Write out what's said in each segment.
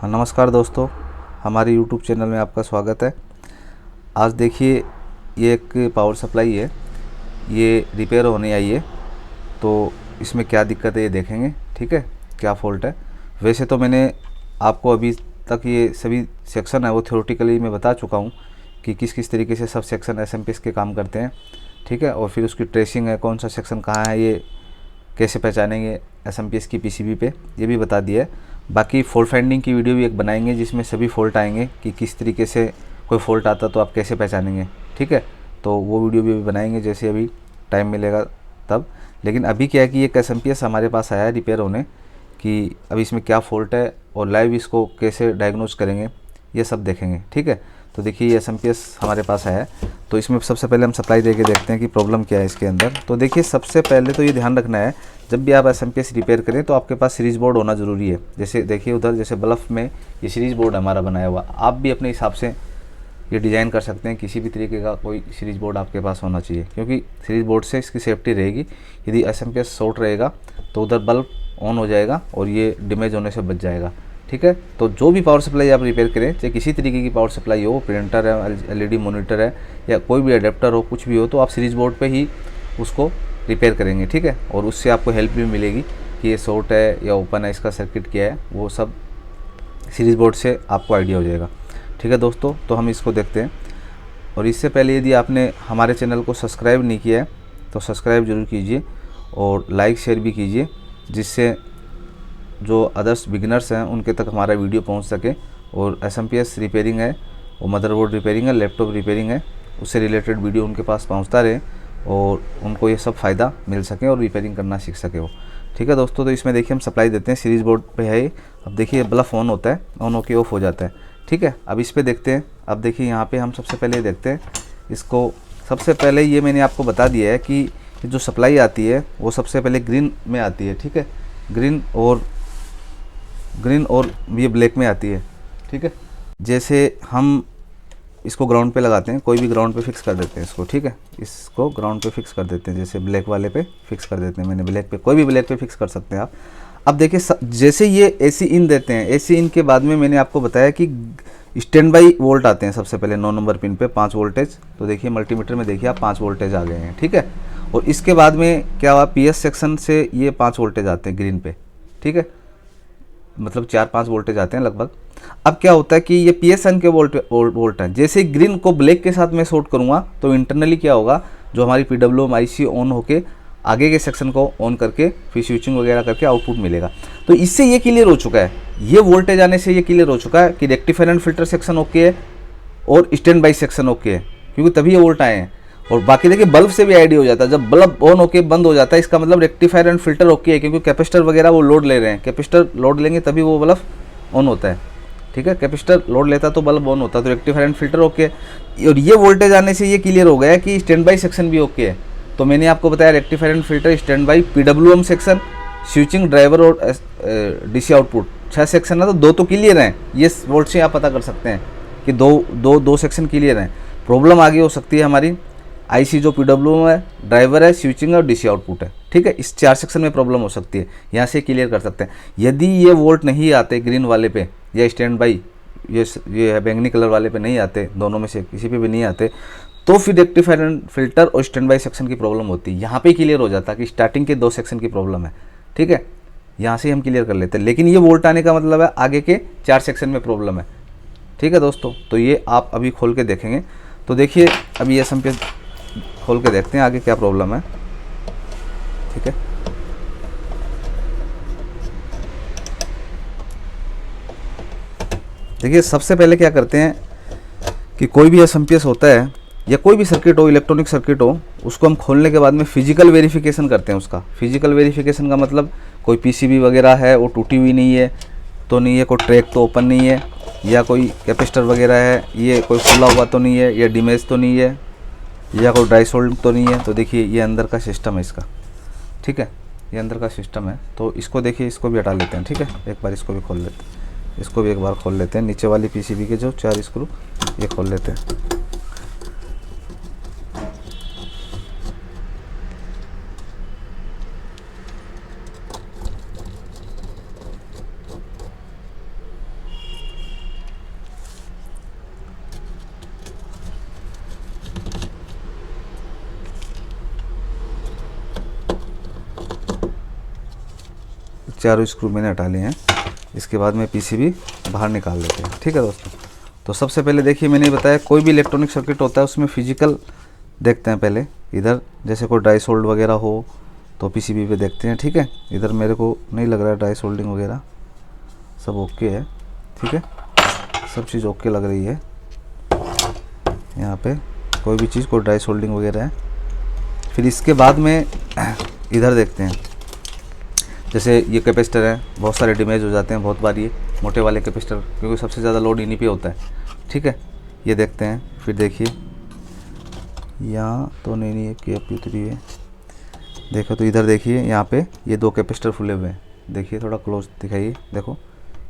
हाँ, नमस्कार दोस्तों, हमारे यूट्यूब चैनल में आपका स्वागत है। आज देखिए, ये एक पावर सप्लाई है, ये रिपेयर होने आई है। तो इसमें क्या दिक्कत है ये देखेंगे, ठीक है, क्या फ़ॉल्ट है। वैसे तो मैंने आपको अभी तक ये सभी सेक्शन है वो थ्योरेटिकली मैं बता चुका हूँ कि किस किस तरीके से सब सेक्शन एसएमपीएस के काम करते हैं, ठीक है। और फिर उसकी ट्रेसिंग है, कौन सा सेक्शन कहाँ है, ये कैसे पहचानेंगे एसएमपीएस की पीसीबी पे, ये भी बता दिया है। बाकी फॉल्ट फाइंडिंग की वीडियो भी एक बनाएंगे जिसमें सभी फ़ॉल्ट आएंगे कि किस तरीके से कोई फ़ॉल्ट आता तो आप कैसे पहचानेंगे, ठीक है। तो वो वीडियो भी बनाएंगे जैसे अभी टाइम मिलेगा तब। लेकिन अभी क्या है कि एक एसएमपीएस हमारे पास आया है रिपेयर होने कि अभी इसमें क्या फ़ॉल्ट है और लाइव इसको कैसे डायग्नोज करेंगे, ये सब देखेंगे, ठीक है। तो देखिए, ये एसएमपीएस हमारे पास आया है। तो इसमें सबसे पहले हम सप्लाई देके देखते हैं कि प्रॉब्लम क्या है इसके अंदर। तो देखिए, सबसे पहले तो ये ध्यान रखना है, जब भी आप एसएमपीएस रिपेयर करें तो आपके पास सीरीज बोर्ड होना ज़रूरी है। जैसे देखिए उधर, जैसे बल्ब में ये सीरीज बोर्ड हमारा बनाया हुआ, आप भी अपने हिसाब से ये डिज़ाइन कर सकते हैं। किसी भी तरीके का कोई सीरीज बोर्ड आपके पास होना चाहिए, क्योंकि सीरीज बोर्ड से इसकी सेफ्टी रहेगी। यदि एसएमपीएस शॉर्ट रहेगा तो उधर बल्ब ऑन हो जाएगा और ये डैमेज होने से बच जाएगा, ठीक है। तो जो भी पावर सप्लाई आप रिपेयर करें, चाहे किसी तरीके की पावर सप्लाई हो, प्रिंटर है, एलईडी मॉनिटर है, या कोई भी अडेप्टर हो, कुछ भी हो, तो आप सीरीज बोर्ड पे ही उसको रिपेयर करेंगे, ठीक है। और उससे आपको हेल्प भी मिलेगी कि ये शॉर्ट है या ओपन है, इसका सर्किट क्या है, वो सब सीरीज बोर्ड से आपको आइडिया हो जाएगा, ठीक है दोस्तों। तो हम इसको देखते हैं। और इससे पहले यदि आपने हमारे चैनल को सब्सक्राइब नहीं किया है तो सब्सक्राइब जरूर कीजिए और लाइक शेयर भी कीजिए, जिससे जो अदर्स बिगिनर्स हैं उनके तक हमारा वीडियो पहुंच सके। और एसएमपीएस रिपेयरिंग है, और मदरबोर्ड रिपेयरिंग है, लैपटॉप रिपेयरिंग है, उससे रिलेटेड वीडियो उनके पास पहुंचता रहे और उनको ये सब फ़ायदा मिल सके और रिपेयरिंग करना सीख सके वो, ठीक है दोस्तों। तो इसमें देखिए हम सप्लाई देते हैं, सीरीज बोर्ड पे है। अब देखिए बल्ब ऑन होता है, ऑन होकर ऑफ हो जाता है, ठीक है। अब इस पर देखते हैं। अब देखिए यहाँ पे हम सबसे पहले देखते हैं इसको। सबसे पहले ये मैंने आपको बता दिया है कि जो सप्लाई आती है वो सबसे पहले ग्रीन में आती है, ठीक है। ग्रीन और ये ब्लैक में आती है, ठीक है। जैसे हम इसको ग्राउंड पे लगाते हैं, कोई भी ग्राउंड पे फिक्स कर देते हैं इसको, ठीक है। इसको ग्राउंड पे फिक्स कर देते हैं, जैसे ब्लैक वाले पे फिक्स कर देते हैं। मैंने ब्लैक पे, कोई भी ब्लैक पे फिक्स कर सकते हैं आप। अब देखिए, जैसे ये एसी इन देते हैं, एसी इन के बाद में मैंने आपको बताया कि स्टैंड बाई वोल्ट आते हैं सबसे पहले 9 नंबर पिन पे 5 वोल्टेज। तो देखिए मल्टीमीटर में देखिए आप 5 वोल्टेज आ गए हैं, ठीक है। और इसके बाद में क्या हुआ, पीएस सेक्शन से ये 5 वोल्टेज आते हैं ग्रीन पे, ठीक है। मतलब 4-5 वोल्टेज आते हैं लगभग। अब क्या होता है कि ये पीएसएन के वोल्ट हैं। जैसे ही ग्रीन को ब्लैक के साथ मैं शॉर्ट करूँगा तो इंटरनली क्या होगा, जो हमारी पीडब्ल्यूएम आईसी ऑन होके आगे के सेक्शन को ऑन करके फिर स्विचिंग वगैरह करके आउटपुट मिलेगा। तो इससे ये क्लियर हो चुका है, ये वोल्टेज आने से ये क्लियर हो चुका है कि rectifier and filter section okay है और स्टैंड बाई सेक्शन ओके है, क्योंकि तभी ये वोल्ट आए हैं। और बाकी देखिए बल्ब से भी आइडिया हो जाता है, जब बल्ब ऑन होके बंद हो जाता है इसका मतलब रेक्टिफायर एंड फिल्टर ओके है, क्योंकि कैपेसिटर वगैरह वो लोड ले रहे हैं। कैपेसिटर लोड लेंगे तभी वो बल्ब ऑन होता है, ठीक है। कैपेसिटर लोड लेता तो बल्ब ऑन होता, तो रेक्टिफायर एंड फिल्टर ओके है। और ये वोल्टेज आने से ये क्लियर हो गया कि स्टैंड बाई सेक्शन भी ओके है। तो मैंने आपको बताया rectifier and filter, stand by, PWM section, switching, driver और डीसी आउटपुट, 6 सेक्शन है। तो 2 तो क्लियर हैं, ये वोल्ट से आप पता कर सकते हैं कि दो सेक्शन क्लियर हैं। प्रॉब्लम आगे हो सकती है हमारी आईसी जो पीडब्ल्यूएम है, ड्राइवर है, स्विचिंग है और डीसी आउटपुट है, ठीक है। इस 4 सेक्शन में प्रॉब्लम हो सकती है, यहाँ से क्लियर कर सकते हैं। यदि ये वोल्ट नहीं आते ग्रीन वाले पे या स्टैंड बाई ये बैंगनी कलर वाले पे नहीं आते, दोनों में से किसी पे भी नहीं आते, तो फिर रेक्टिफायर एंड फिल्टर और स्टैंड बाई सेक्शन की प्रॉब्लम होती है। यहाँ पे क्लियर हो जाता है कि स्टार्टिंग के 2 सेक्शन की प्रॉब्लम है, ठीक है। यहाँ से हम क्लियर कर लेते हैं। लेकिन ये वोल्ट आने का मतलब है आगे के 4 सेक्शन में प्रॉब्लम है, ठीक है दोस्तों। तो ये आप अभी खोल के देखेंगे। तो देखिए अभी एसएमपीएस खोल के देखते हैं आगे क्या प्रॉब्लम है, ठीक है। देखिए सबसे पहले क्या करते हैं कि कोई भी एसएमपीएस होता है या कोई भी सर्किट हो, इलेक्ट्रॉनिक सर्किट हो, उसको हम खोलने के बाद में फिजिकल वेरिफिकेशन करते हैं उसका। फिजिकल वेरिफिकेशन का मतलब कोई पीसीबी वगैरह है वो टूटी हुई नहीं है तो नहीं है, कोई ट्रैक तो ओपन नहीं है, या कोई कैपेसिटर वगैरह है ये कोई खुला हुआ तो नहीं है, या डैमेज तो नहीं है, या कोई ड्राई सोल्ड तो नहीं है। तो देखिए ये अंदर का सिस्टम है इसका, ठीक है। ये अंदर का सिस्टम है। तो इसको देखिए, इसको भी हटा लेते हैं, ठीक है। एक बार इसको भी खोल लेते हैं, इसको भी एक बार खोल लेते हैं। नीचे वाली पीसीबी के जो 4 स्क्रू ये खोल लेते हैं। चारों स्क्रू मैंने हटा लिए हैं। इसके बाद में पीसीबी बाहर निकाल लेते हैं। ठीक है दोस्तों, तो सबसे पहले देखिए मैंने बताया कोई भी इलेक्ट्रॉनिक सर्किट होता है उसमें फिजिकल देखते हैं पहले। इधर जैसे कोई डाई सोल्ड वगैरह हो तो पीसीबी पे देखते हैं। ठीक है, इधर मेरे को नहीं लग रहा है डाई सोल्डिंग वगैरह, सब ओके है। ठीक है, सब चीज़ ओके लग रही है। यहाँ पे कोई भी चीज़ कोई डाई सोल्डिंग वगैरह है। फिर इसके बाद में इधर देखते हैं, जैसे ये कैपेसिटर है, बहुत सारे डैमेज हो जाते हैं बहुत बार ये मोटे वाले कैपेसिटर, क्योंकि सबसे ज़्यादा लोड इन्हीं पे होता है। ठीक है, ये देखते हैं। फिर देखिए यहाँ तो नहीं है कैप उतरी है, देखो तो इधर देखिए यहाँ पे ये 2 कैपेसिटर फुले हुए हैं। देखिए थोड़ा क्लोज दिखाइए, देखो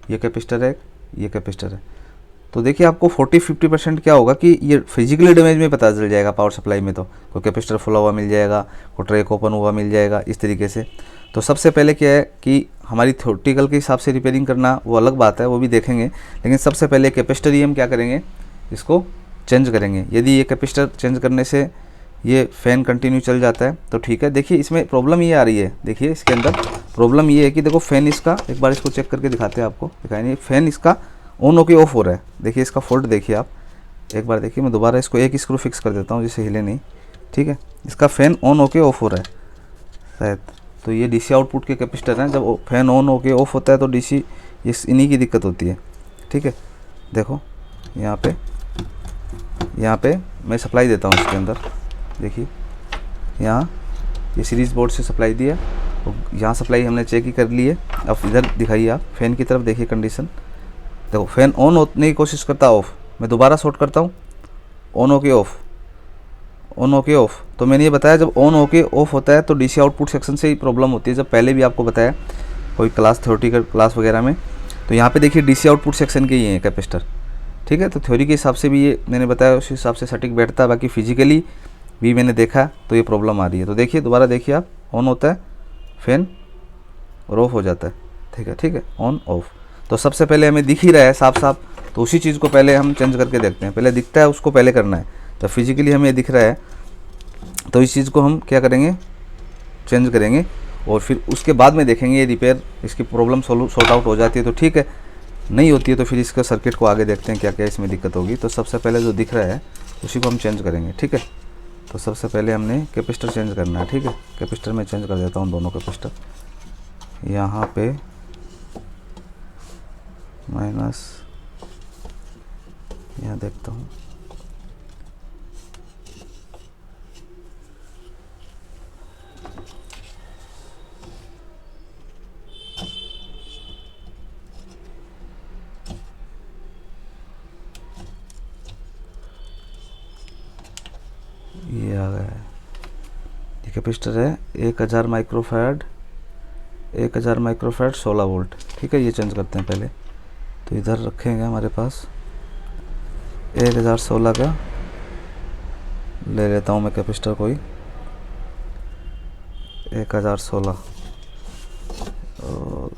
ये कैपेसिटर है, ये कैपेसिटर है। तो देखिए आपको 40-50% क्या होगा कि ये फिजिकली डैमेज में पता चल जाएगा पावर सप्लाई में। तो कोई कैपेसिटर फुला हुआ मिल जाएगा, कोई ट्रैक ओपन हुआ मिल जाएगा, इस तरीके से। तो सबसे पहले क्या है कि हमारी थ्योरेटिकल के हिसाब से रिपेयरिंग करना वो अलग बात है, वो भी देखेंगे। लेकिन सबसे पहले कैपेसिटर ही हम क्या करेंगे, इसको चेंज करेंगे। यदि ये कैपेसिटर चेंज करने से ये फ़ैन कंटिन्यू चल जाता है तो ठीक है। देखिए इसमें प्रॉब्लम ये आ रही है, देखिए इसके अंदर प्रॉब्लम ये है कि देखो फ़ैन इसका, एक बार इसको चेक करके दिखाते हैं आपको, दिखाई नहीं, फ़ैन इसका ऑन होके ऑफ हो रहा है। देखिए इसका फॉल्ट देखिए आप, एक बार देखिए, मैं दोबारा इसको एक स्क्रू फिक्स कर देता हूँ जिससे हिले नहीं। ठीक है, इसका फ़ैन ऑन होके ऑफ हो रहा है शायद, तो ये डीसी आउटपुट के कैपेसिटर हैं। जब फ़ैन ऑन होके ऑफ होता है तो डीसी इन्हीं की दिक्कत होती है। ठीक है, देखो यहाँ पे मैं सप्लाई देता हूँ इसके अंदर, देखिए यहाँ ये सीरीज़ बोर्ड से सप्लाई दिया, और यहाँ सप्लाई हमने चेक ही कर ली है। अब इधर दिखाइए आप, फ़ैन की तरफ देखिए कंडीशन, देखो फ़ैन ऑन होने की कोशिश करता ऑफ, मैं दोबारा शॉर्ट करता हूँ, ऑन होके ऑफ, ऑन होके ऑफ। तो मैंने ये बताया जब ऑन होके ऑफ होता है तो डीसी आउटपुट सेक्शन से ही प्रॉब्लम होती है। जब पहले भी आपको बताया कोई क्लास, थ्योरेटिकल क्लास वगैरह में, तो यहाँ पे देखिए डीसी आउटपुट सेक्शन के ही हैं कैपेसिटर। ठीक है, तो थ्योरी के हिसाब से भी ये मैंने बताया उस हिसाब से सटीक बैठता है, बाकी फिजिकली भी मैंने देखा तो ये प्रॉब्लम आ रही है। तो देखिए दोबारा देखिए आप, ऑन होता है फ़ैन और ऑफ हो जाता है। ठीक है, ऑन ऑफ। तो सबसे पहले हमें दिख ही रहा है साफ साफ, तो उसी चीज़ को पहले हम चेंज करके देखते हैं। पहले दिखता है उसको पहले करना है। जब फिजिकली हमें दिख रहा है तो इस चीज़ को हम क्या करेंगे, चेंज करेंगे, और फिर उसके बाद में देखेंगे ये रिपेयर, इसकी प्रॉब्लम सॉर्ट आउट हो जाती है तो ठीक है, नहीं होती है तो फिर इसका सर्किट को आगे देखते हैं क्या क्या इसमें दिक्कत होगी। तो सबसे पहले जो दिख रहा है उसी को हम चेंज करेंगे। ठीक है, तो सबसे पहले हमने कैपेसिटर चेंज करना है। ठीक है, कैपेसिटर में चेंज कर देता हूँ दोनों कैपेसिटर। यहाँ पे माइनस, यहाँ देखता हूँ, ये आ गया है। ये कैपेसिटर है 1000 माइक्रोफैराड, 1000 माइक्रोफैराड 16 वोल्ट। ठीक है, ये चेंज करते हैं पहले। तो इधर रखेंगे हमारे पास 1016 का ले लेता हूँ मैं कैपेसिटर, कोई 1016। और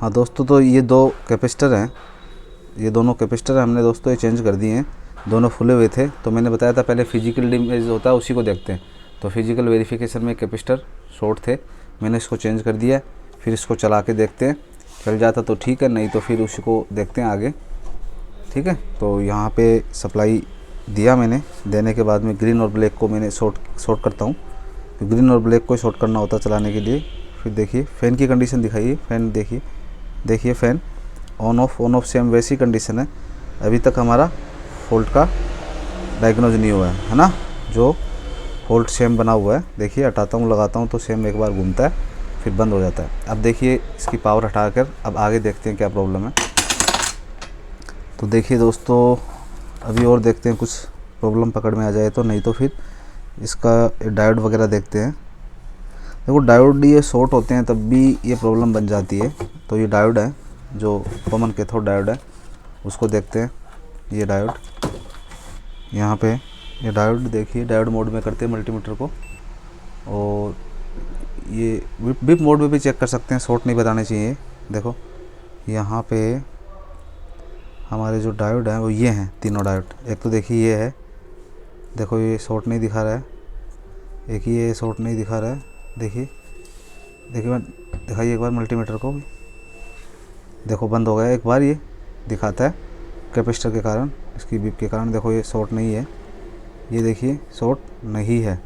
हाँ दोस्तों, तो ये 2 कैपेसिटर हैं, ये दोनों कैपेसिटर हमने दोस्तों ये चेंज कर दिए हैं। दोनों फुले हुए थे, तो मैंने बताया था पहले फिजिकल डैमेज होता है उसी को देखते हैं। तो फिजिकल वेरिफिकेशन में कैपेसिटर शॉर्ट थे, मैंने इसको चेंज कर दिया। फिर इसको चला के देखते हैं, चल जाता तो ठीक है, नहीं तो फिर उसी को देखते हैं आगे। ठीक है, तो यहाँ पे सप्लाई दिया मैंने, देने के बाद में ग्रीन और ब्लैक को मैंने शॉर्ट करता हूँ, तो ग्रीन और ब्लैक को शॉर्ट करना होता है चलाने के लिए। फिर देखिए फ़ैन की कंडीशन दिखाइए, फ़ैन देखिए फ़ैन ऑन ऑफ सेम वैसी कंडीशन है। अभी तक हमारा फॉल्ट का डायग्नोज नहीं हुआ है ना, जो फॉल्ट सेम बना हुआ है। देखिए हटाता हूँ, लगाता हूँ तो सेम एक बार घूमता है फिर बंद हो जाता है। अब देखिए इसकी पावर हटाकर अब आगे देखते हैं क्या प्रॉब्लम है। तो देखिए दोस्तों, अभी और देखते हैं कुछ प्रॉब्लम पकड़ में आ जाए तो, नहीं तो फिर इसका डायोड वगैरह देखते हैं। देखो डायोड ये शॉर्ट होते हैं तब भी ये प्रॉब्लम बन जाती है। तो ये डायोड है जो कॉमन कैथोड डायोड है, उसको देखते हैं। ये डायोड, यहाँ पे ये डायोड देखिए, डायोड मोड में करते हैं मल्टीमीटर को, और ये बिप मोड में भी चेक कर सकते हैं, शॉर्ट नहीं बताने चाहिए। देखो यहाँ पे हमारे जो डायोड हैं वो ये हैं तीनों डायोड। एक तो देखिए ये है, देखो ये शॉर्ट नहीं दिखा रहा है, एक ये शॉर्ट नहीं दिखा रहा है, देखिए देखिए, दिखाइए एक बार मल्टीमीटर को भी, देखो बंद हो गया एक बार, ये दिखाता है कैपेसिटर के कारण, इसकी बीप के कारण। देखो ये शॉर्ट नहीं है, ये देखिए शॉर्ट नहीं है।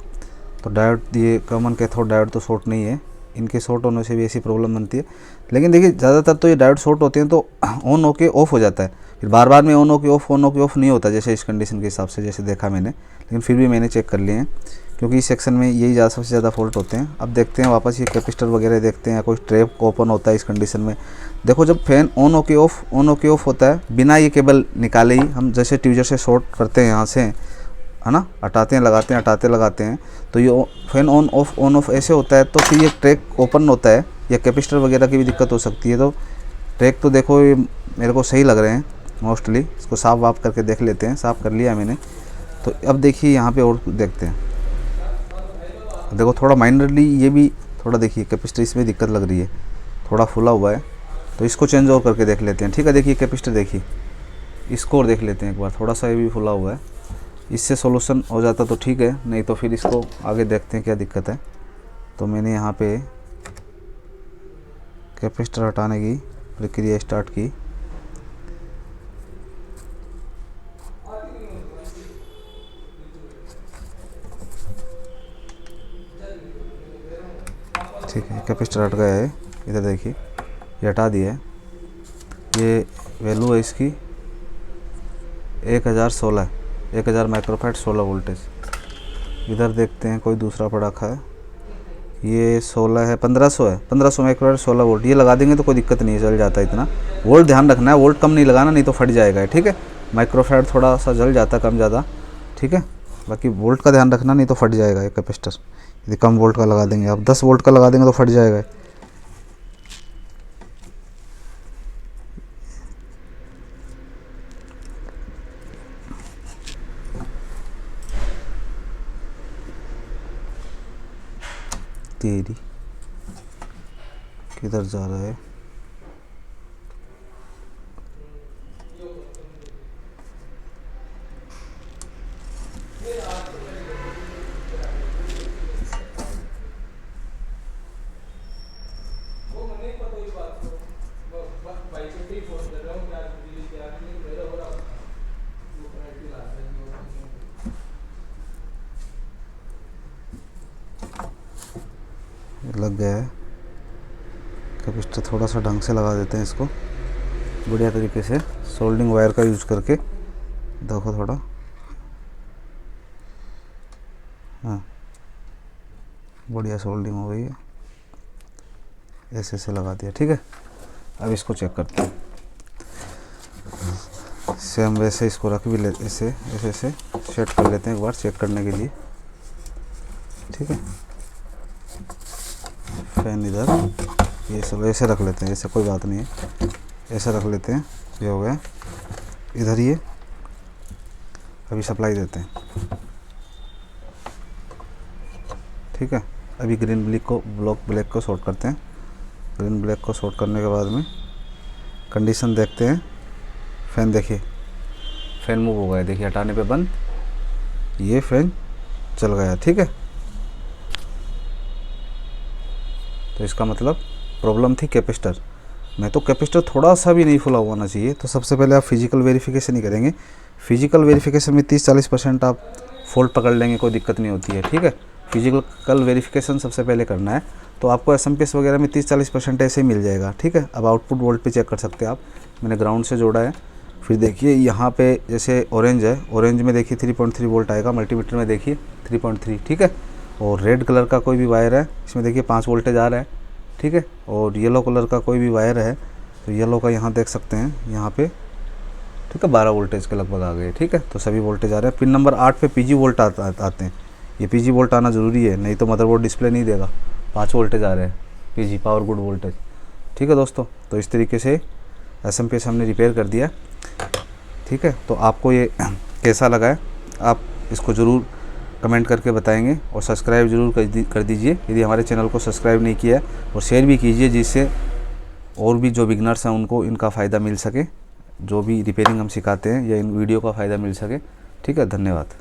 तो डायोड, ये कॉमन कैथोड डायोड तो शॉर्ट नहीं है, इनके शॉर्ट होने से भी ऐसी प्रॉब्लम बनती है। लेकिन देखिए ज़्यादातर तो ये डायोड शॉर्ट होते हैं तो ऑन होके ऑफ हो जाता है, फिर बार बार में ऑन होके ऑफ नहीं होता, जैसे इस कंडीशन के हिसाब से जैसे देखा मैंने। लेकिन फिर भी मैंने चेक कर लिए हैं, क्योंकि इस सेक्शन में यही सबसे ज़्यादा फॉल्ट होते हैं। अब देखते हैं वापस ये कैपेसिटर वगैरह देखते हैं, कोई ट्रैप ओपन होता है इस कंडीशन में। देखो जब फैन ऑन होके ऑफ होता है, बिना ये केबल निकाले ही हम जैसे ट्यूजर से शॉर्ट करते हैं यहाँ से, है ना, हटाते हैं लगाते हैं, तो ये फैन ऑन ऑफ ऐसे होता है। तो फिर ये ट्रैक ओपन होता है, या कैपेसिटर वगैरह की भी दिक्कत हो सकती है। तो ट्रैक तो देखो ये मेरे को सही लग रहे हैं मोस्टली। इसको साफ वाफ करके देख लेते हैं, साफ़ कर लिया मैंने। तो अब देखिए यहाँ पे और देखते हैं, देखो थोड़ा माइनरली ये भी थोड़ा देखिए कैपेसिटर इसमें दिक्कत लग रही है, थोड़ा फुला हुआ है। तो इसको चेंज ओवर करके देख लेते हैं, ठीक है। देखिए कैपेसिटर देखिए, इसको और देख लेते हैं एक बार, थोड़ा सा ये भी फुला हुआ है। इससे सॉल्यूशन हो जाता तो ठीक है, नहीं तो फिर इसको आगे देखते हैं क्या दिक्कत है। तो मैंने यहाँ पे कैपेसिटर हटाने की प्रक्रिया स्टार्ट की। ठीक है, कैपेसिटर हट गया है, इधर देखिए ये हटा दिया है। ये वैल्यू है इसकी 1016 माइक्रोफैराड 16 वोल्टेज। इधर देखते हैं कोई दूसरा पड़ाखा है, ये 16 है, 1500 माइक्रोफैराड 16 वोल्ट। ये लगा देंगे तो कोई दिक्कत नहीं है, चल जाता है इतना। वोल्ट ध्यान रखना है, वोल्ट कम नहीं लगाना, नहीं तो फट जाएगा, ठीक है। माइक्रोफैराड थोड़ा सा जल जाता कम ज़्यादा, ठीक है। बाकी वोल्ट का ध्यान रखना, नहीं तो फट जाएगा ये कैपेसिटर। यदि कम वोल्ट का लगा देंगे आप, 10 वोल्ट का लगा देंगे तो फट जाएगा। तेरी किधर जा रहा है? लग गया है कैपेसिटर, थोड़ा सा ढंग से लगा देते हैं इसको बढ़िया तरीके से, सोल्डिंग वायर का यूज़ करके। देखो थोड़ा, हाँ बढ़िया सोल्डिंग हो गई है, ऐसे लगा दिया, ठीक है। अब इसको चेक करते हैं, सेम वैसे इसको रख भी लेते, ऐसे सेट कर लेते हैं एक बार चेक करने के लिए, ठीक है। फैन इधर, ये सब ऐसे रख लेते हैं, ऐसे कोई बात नहीं है, ऐसे रख लेते हैं। ये हो गया, इधर ये अभी सप्लाई देते हैं, ठीक है। अभी ग्रीन ब्लैक को शॉर्ट करते हैं। ग्रीन ब्लैक को शॉर्ट करने के बाद में कंडीशन देखते हैं। फ़ैन देखिए, फ़ैन मूव हो गया, देखिए हटाने पे बंद, ये फ़ैन चल गया, ठीक है। तो इसका मतलब प्रॉब्लम थी कैपेसिटर में। तो कैपेसिटर थोड़ा सा भी नहीं फुला होना चाहिए। तो सबसे पहले आप फिजिकल वेरिफिकेशन ही करेंगे। फिजिकल वेरिफिकेशन में 30-40% आप फॉल्ट पकड़ लेंगे, कोई दिक्कत नहीं होती है, ठीक है। फिजिकल वेरिफिकेशन सबसे पहले करना है। तो आपको एसएमपीएस वगैरह में 30-40% ऐसे ही मिल जाएगा, ठीक है। अब आउटपुट वोल्ट पे चेक कर सकते हैं आप, मैंने ग्राउंड से जोड़ा है। फिर देखिए यहाँ पे जैसे ऑरेंज है, ऑरेंज में देखिए 3.3 वोल्ट आएगा, मल्टीमीटर में देखिए 3.3, ठीक है। और रेड कलर का कोई भी वायर है, इसमें देखिए 5 वोल्टेज आ रहा है, ठीक है। और येलो कलर का कोई भी वायर है तो येलो का यहाँ देख सकते हैं, यहाँ पे, ठीक है, 12 वोल्टेज के लगभग आ गए, ठीक है। तो सभी वोल्टेज आ रहे हैं। पिन नंबर 8 पे पीजी वोल्ट आते हैं। ये पीजी वोल्ट आना ज़रूरी है, नहीं तो मदरबोर्ड डिस्प्ले नहीं देगा। 5 वोल्टेज आ रहे हैं पीजी, पावर गुड वोल्टेज, ठीक है दोस्तों। तो इस तरीके से एसएमपीएस हमने रिपेयर कर दिया, ठीक है। तो आपको ये कैसा लगा है, आप इसको ज़रूर कमेंट करके बताएंगे, और सब्सक्राइब ज़रूर कर दीजिए यदि हमारे चैनल को सब्सक्राइब नहीं किया है, और शेयर भी कीजिए, जिससे और भी जो बिगनर्स हैं उनको इनका फ़ायदा मिल सके, जो भी रिपेयरिंग हम सिखाते हैं या इन वीडियो का फ़ायदा मिल सके, ठीक है। धन्यवाद।